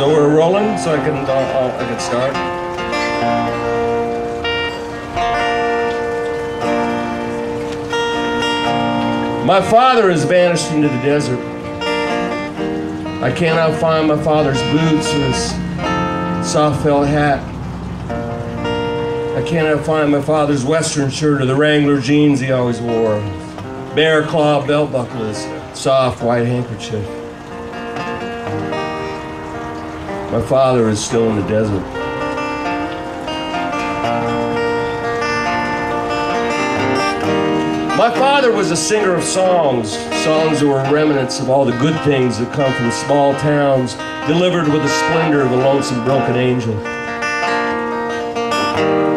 So we're rolling, so I can start. My father has vanished into the desert. I cannot find my father's boots or his soft felt hat. I cannot find my father's western shirt or the Wrangler jeans he always wore. Bear claw belt buckle, his soft white handkerchief. My father is still in the desert. My father was a singer of songs that were remnants of all the good things that come from small towns, delivered with the splendor of a lonesome broken angel.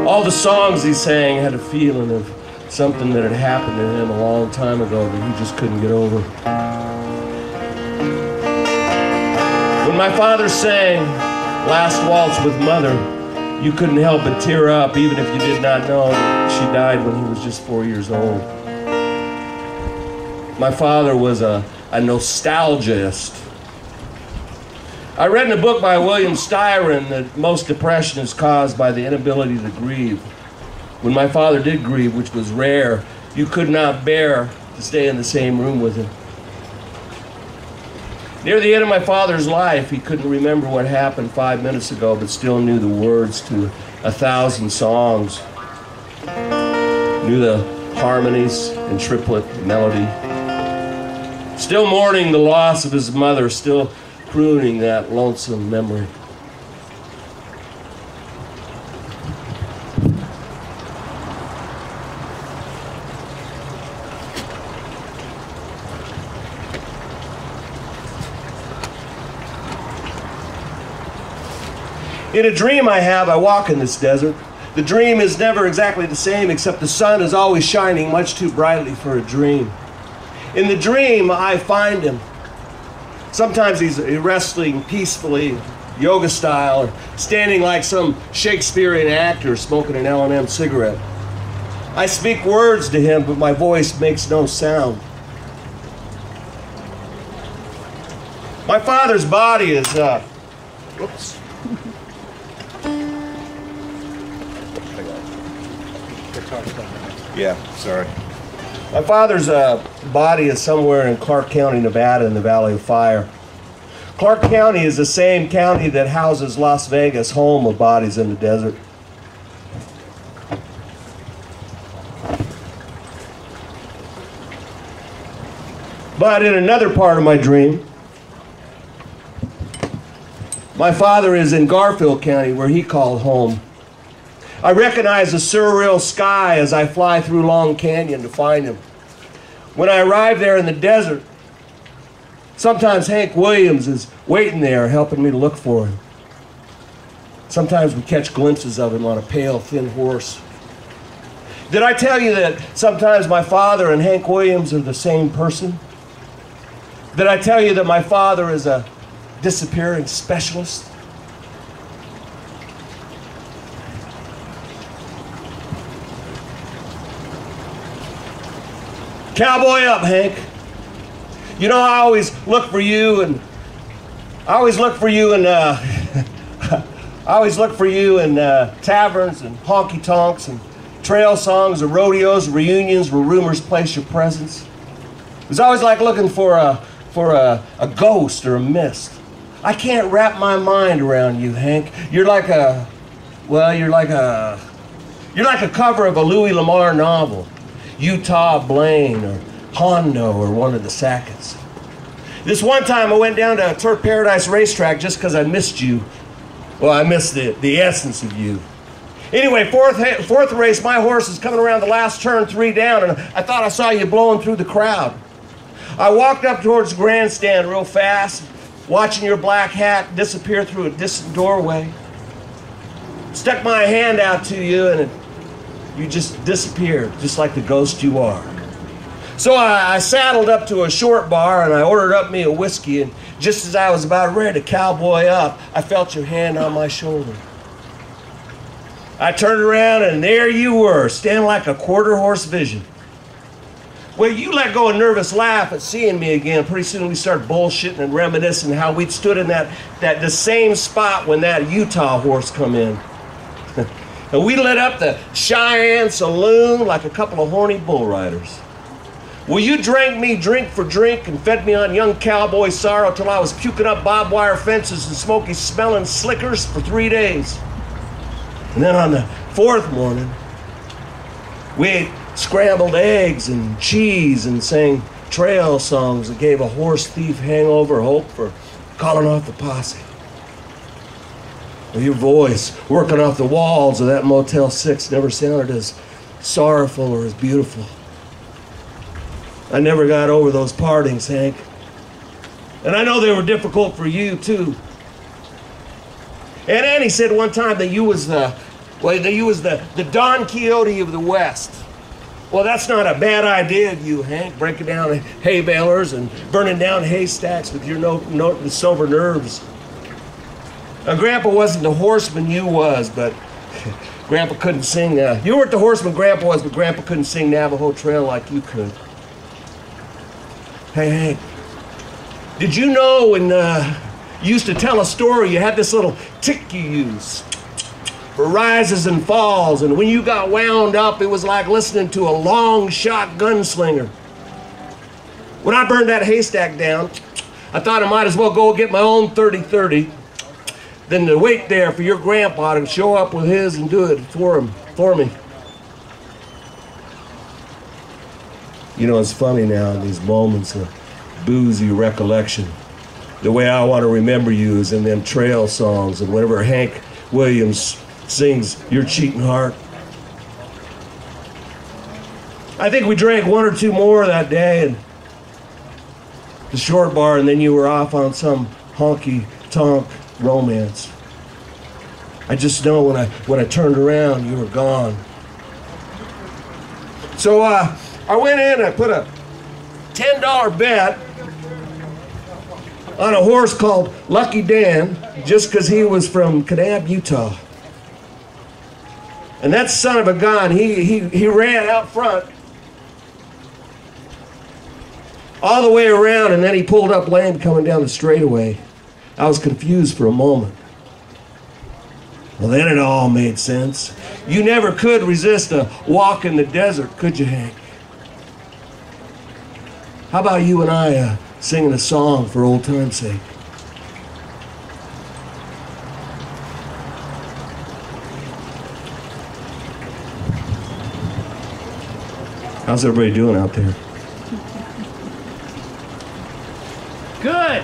All the songs he sang had a feeling of something that had happened to him a long time ago that he just couldn't get over. When my father sang Last Waltz with Mother, you couldn't help but tear up, even if you did not know that she died when he was just 4 years old. My father was a nostalgist. I read in a book by William Styron that most depression is caused by the inability to grieve. When my father did grieve, which was rare, you could not bear to stay in the same room with him. Near the end of my father's life, he couldn't remember what happened 5 minutes ago, but still knew the words to 1,000 songs. Knew the harmonies and triplet melody. Still mourning the loss of his mother, still crooning that lonesome memory. In a dream I have, I walk in this desert. The dream is never exactly the same, except the sun is always shining much too brightly for a dream. In the dream, I find him. Sometimes he's wrestling peacefully, yoga style, or standing like some Shakespearean actor smoking an L&M cigarette. I speak words to him, but my voice makes no sound. My father's body is, whoops. Yeah, sorry. My father's body is somewhere in Clark County, Nevada, in the Valley of Fire. Clark County is the same county that houses Las Vegas, home of bodies in the desert. But in another part of my dream, my father is in Garfield County, where he called home. I recognize the surreal sky as I fly through Long Canyon to find him. When I arrive there in the desert, sometimes Hank Williams is waiting there helping me to look for him. Sometimes we catch glimpses of him on a pale, thin horse. Did I tell you that sometimes my father and Hank Williams are the same person? Did I tell you that my father is a disappearing specialist? Cowboy up, Hank. You know, I always look for you in taverns and honky-tonks and trail songs or rodeos, reunions where rumors place your presence. It was always like looking for a ghost or a mist. I can't wrap my mind around you, Hank. You're like a cover of a Louis L'Amour novel. Utah Blaine or Hondo or one of the Sacketts. This one time I went down to Turf Paradise Racetrack just because I missed you. Well, I missed the essence of you. Anyway, fourth race, my horse is coming around the last turn, 3 down, and I thought I saw you blowing through the crowd. I walked up towards the grandstand real fast, watching your black hat disappear through a distant doorway. Stuck my hand out to you, and you just disappeared, just like the ghost you are. So I saddled up to a short bar and I ordered up me a whiskey, and just as I was about ready to cowboy up, I felt your hand on my shoulder. I turned around and there you were, standing like a quarter horse vision. Well, you let go a nervous laugh at seeing me again. Pretty soon we started bullshitting and reminiscing how we'd stood in the same spot when that Utah horse come in. And we lit up the Cheyenne Saloon like a couple of horny bull riders. Well, you drank me drink for drink and fed me on young cowboy sorrow till I was puking up barbed wire fences and smoky smelling slickers for 3 days. And then on the 4th morning, we ate scrambled eggs and cheese and sang trail songs that gave a horse thief hangover hope for calling off the posse. Well, your voice working off the walls of that Motel 6 never sounded as sorrowful or as beautiful. I never got over those partings, Hank. And I know they were difficult for you, too. And Annie said one time that you was the Don Quixote of the West. Well, that's not a bad idea, you, Hank, breaking down hay balers and burning down haystacks with your sober nerves. Now, Grandpa wasn't the horseman you was, but Grandpa couldn't sing. You weren't the horseman Grandpa was, but Grandpa couldn't sing Navajo Trail like you could. Hey, Hank, did you know when you used to tell a story, you had this little tick you used for rises and falls, and when you got wound up, it was like listening to a long shot gunslinger. When I burned that haystack down, I thought I might as well go get my own 30-30 than to wait there for your grandpa to show up with his and do it for me. You know, it's funny now in these moments of boozy recollection. The way I want to remember you is in them trail songs, and whenever Hank Williams sings Your Cheating Heart. I think we drank 1 or 2 more that day and the short bar, and then you were off on some honky-tonk romance. I just know when I turned around, you were gone. So I went in and I put a $10 bet on a horse called Lucky Dan, just because he was from Kanab, Utah. And that son of a gun, he ran out front all the way around, and then he pulled up lame coming down the straightaway. I was confused for a moment. Well, then it all made sense. You never could resist a walk in the desert, could you, Hank? How about you and I singing a song for old time's sake? How's everybody doing out there? Good.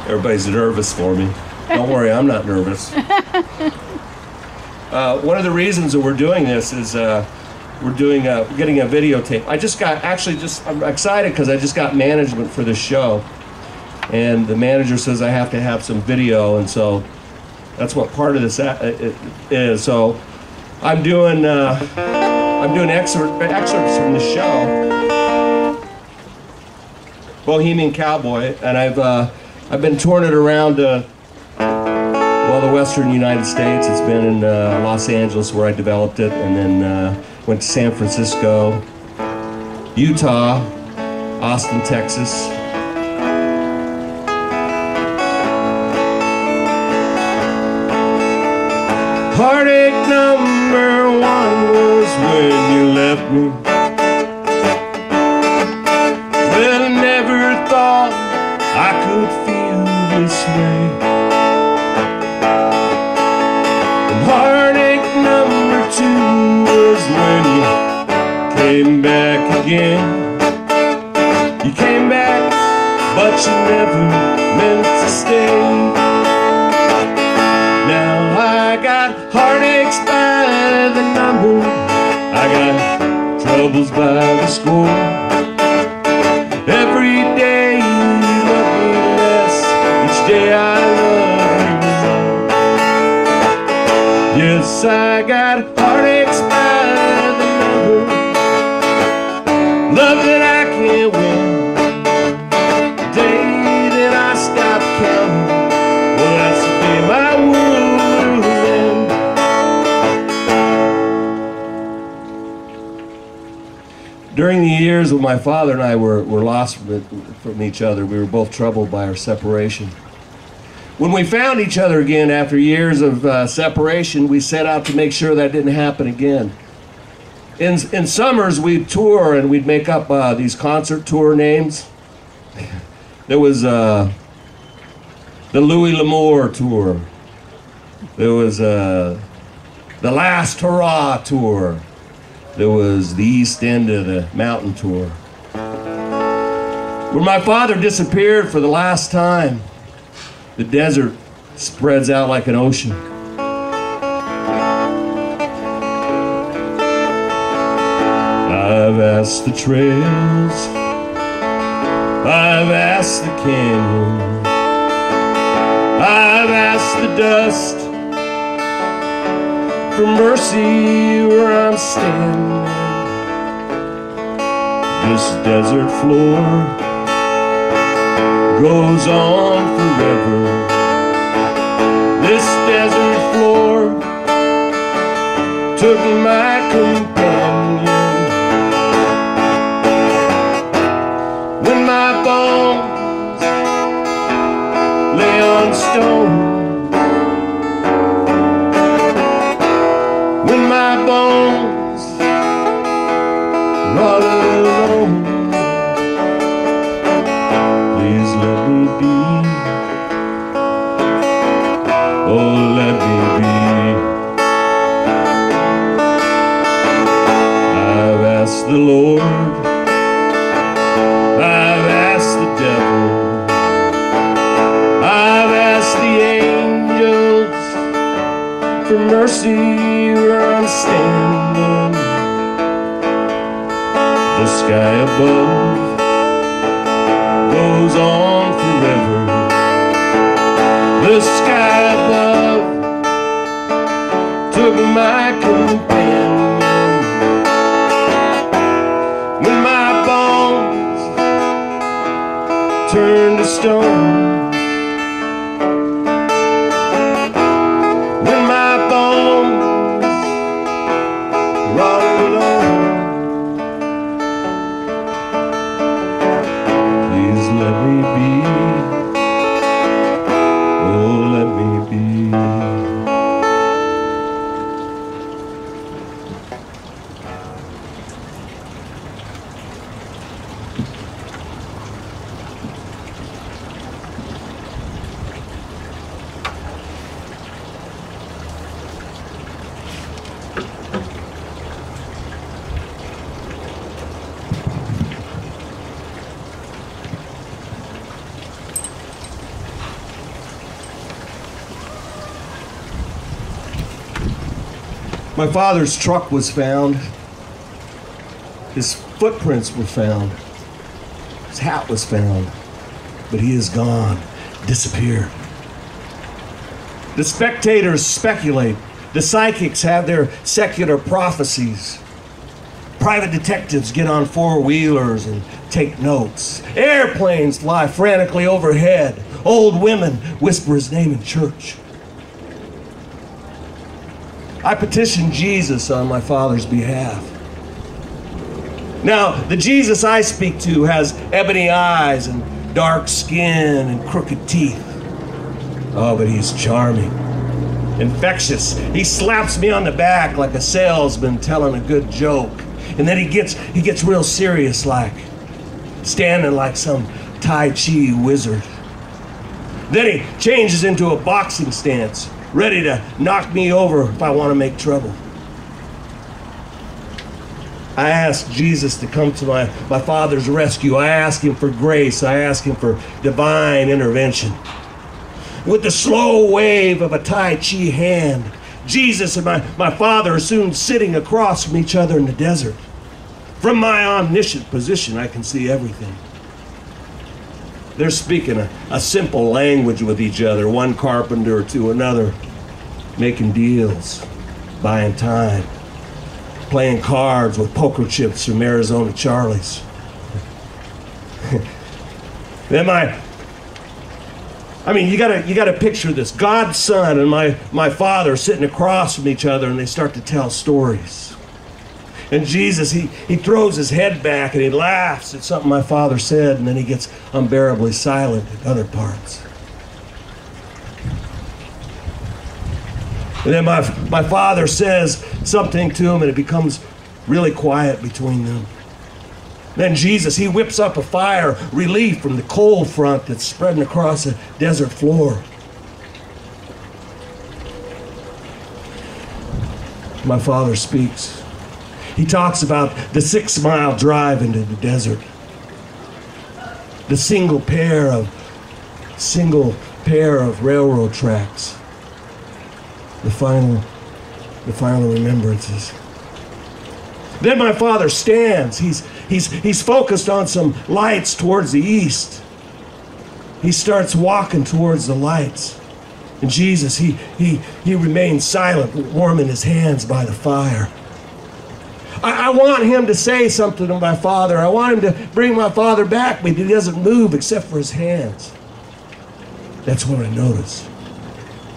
Everybody's nervous for me. Don't worry, I'm not nervous. One of the reasons that we're doing this is we're getting a videotape. I'm excited because I just got management for this show, and the manager says I have to have some video, and so that's what part of this is. So I'm doing excerpts from the show, Bohemian Cowboy, and I've been touring it around the western United States. It's been in Los Angeles where I developed it, and then went to San Francisco, Utah, Austin, Texas. Heartache number 1 was when you left me. Well, I never thought I could feel this way. And heartache number 2 was when you came back again. You came back, but you never meant to stay. Now I got heartaches by the number, I got troubles by the score. Every day you love me less, each day I love you more. Yes, I got heartaches by the number, love that I can't win. The day that I stop counting, well, that's the day my world will end. During the years when my father and I were lost from each other, we were both troubled by our separation. When we found each other again after years of separation, we set out to make sure that didn't happen again. In summers, we'd tour and we'd make up these concert tour names. There was the Louis L'Amour tour. There was the Last Hurrah tour. There was the East End of the Mountain tour. When my father disappeared for the last time, the desert spreads out like an ocean. I've asked the trails, I've asked the canyon, I've asked the dust for mercy where I'm standing. This desert floor goes on forever. This desert floor took my companion. When my bones lay on stone, when my bones are all alone, please let me be. Oh, let me be. I've asked the Lord, I've asked the devil, I've asked the angels for mercy where I'm standing. The sky above goes on forever. The sky above took my companion. When my bones turned to stone, when my bones were all alone, please let me be. Oh, let me be. My father's truck was found. His footprints were found. His hat was found. But he is gone, disappeared. The spectators speculate. The psychics have their secular prophecies. Private detectives get on four-wheelers and take notes. Airplanes fly frantically overhead. Old women whisper his name in church. I petitioned Jesus on my father's behalf. Now, the Jesus I speak to has ebony eyes and dark skin and crooked teeth. Oh, but he's charming, infectious. He slaps me on the back like a salesman telling a good joke. And then he gets real serious like, standing like some Tai Chi wizard. Then he changes into a boxing stance, ready to knock me over if I want to make trouble. I ask Jesus to come to my father's rescue. I ask him for grace. I ask him for divine intervention. With the slow wave of a Tai Chi hand, Jesus and my father are soon sitting across from each other in the desert. From my omniscient position, I can see everything. They're speaking a simple language with each other, one carpenter to another, making deals, buying time, playing cards with poker chips from Arizona Charlie's. Then you gotta picture this. God's son and my father sitting across from each other, and they start to tell stories. And Jesus, he throws his head back and he laughs at something my father said, and then he gets unbearably silent at other parts. And then my father says something to him, and it becomes really quiet between them. Then Jesus, he whips up a fire, relief from the cold front that's spreading across the desert floor. My father speaks. He talks about the 6-mile drive into the desert. The single pair of railroad tracks. The final remembrances. Then my father stands. He's focused on some lights towards the east. He starts walking towards the lights. And Jesus, he remains silent, warming his hands by the fire. I want him to say something to my father. I want him to bring my father back, but he doesn't move except for his hands. That's what I notice.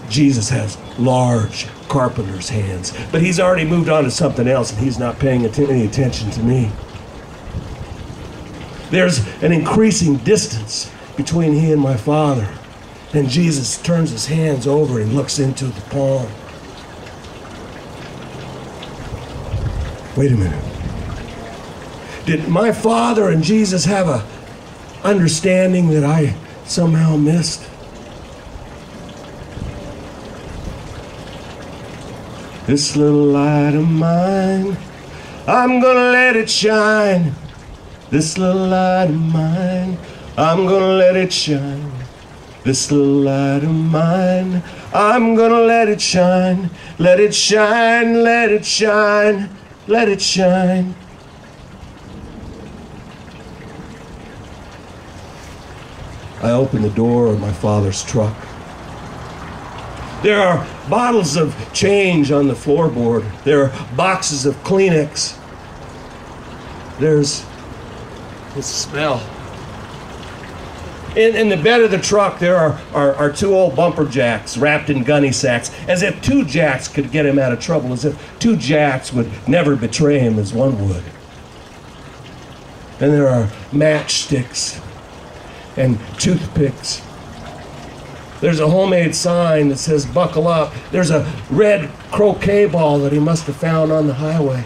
Jesus has large carpenter's hands, but he's already moved on to something else, and he's not paying any attention to me. There's an increasing distance between he and my father, and Jesus turns his hands over and looks into the palm. Wait a minute. Did my father and Jesus have a understanding that I somehow missed? This little light of mine, I'm gonna let it shine. This little light of mine, I'm gonna let it shine. This little light of mine, I'm gonna let it shine. Let it shine, let it shine, let it shine. I opened the door of my father's truck. There are bottles of change on the floorboard. There are boxes of Kleenex. There's this smell. In the bed of the truck, there are 2 old bumper jacks wrapped in gunny sacks, as if 2 jacks could get him out of trouble, as if 2 jacks would never betray him as one would. And there are matchsticks and toothpicks. There's a homemade sign that says, "Buckle up." There's a red croquet ball that he must have found on the highway.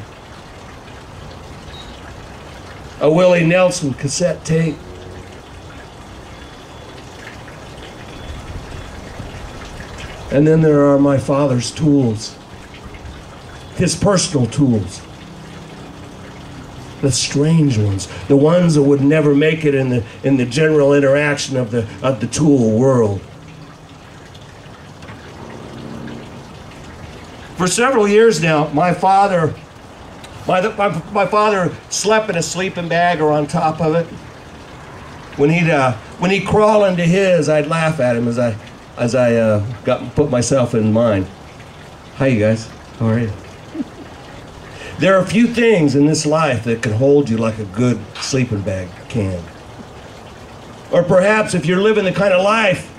A Willie Nelson cassette tape. And then there are my father's tools. His personal tools. The strange ones. The ones that would never make it in the general interaction of the tool world. For several years now, my father slept in a sleeping bag or on top of it. When he'd crawl into his, I'd laugh at him as I put myself in mine. Hi, you guys. How are you? There are few things in this life that can hold you like a good sleeping bag can. Or perhaps if you're living the kind of life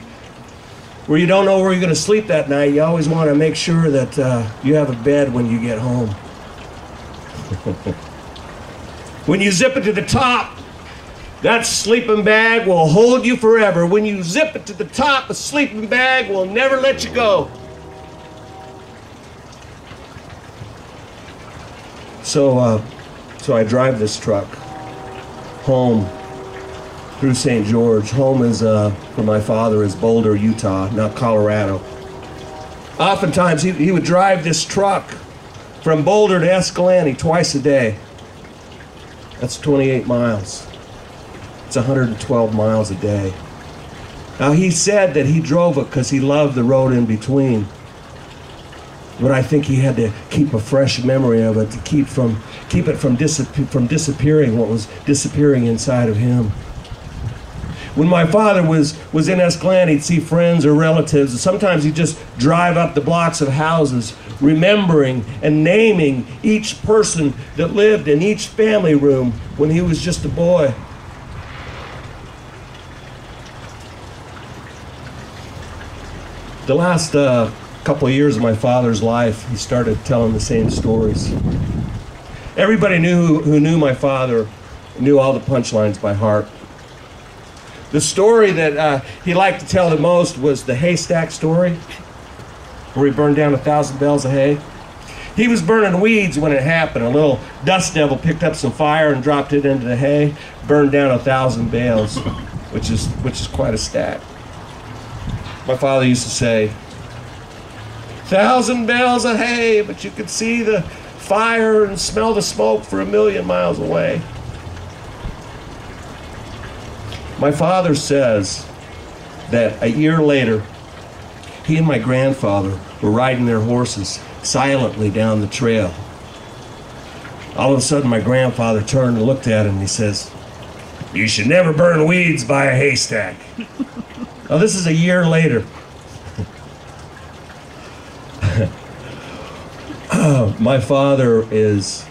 where you don't know where you're going to sleep that night, you always want to make sure that you have a bed when you get home. When you zip it to the top, that sleeping bag will hold you forever. When you zip it to the top, a sleeping bag will never let you go. So I drive this truck home through St. George. Home is, for my father, is Boulder, Utah, not Colorado. Oftentimes, he would drive this truck from Boulder to Escalante twice a day. That's 28 miles. It's 112 miles a day. Now, he said that he drove it because he loved the road in between. But I think he had to keep a fresh memory of it to keep it from disappearing what was disappearing inside of him. When my father was in Escalante, he'd see friends or relatives, and sometimes he'd just drive up the blocks of houses, remembering and naming each person that lived in each family room when he was just a boy. The last couple of years of my father's life, he started telling the same stories. Everybody who knew my father knew all the punchlines by heart. The story that he liked to tell the most was the haystack story, where he burned down 1,000 bales of hay. He was burning weeds when it happened. A little dust devil picked up some fire and dropped it into the hay, burned down 1,000 bales, which is quite a stack. My father used to say, 1,000 bales of hay, but you could see the fire and smell the smoke for 1,000,000 miles away. My father says that a year later, he and my grandfather were riding their horses silently down the trail. All of a sudden, my grandfather turned and looked at him and he says, "You should never burn weeds by a haystack." Now, this is a year later. My father is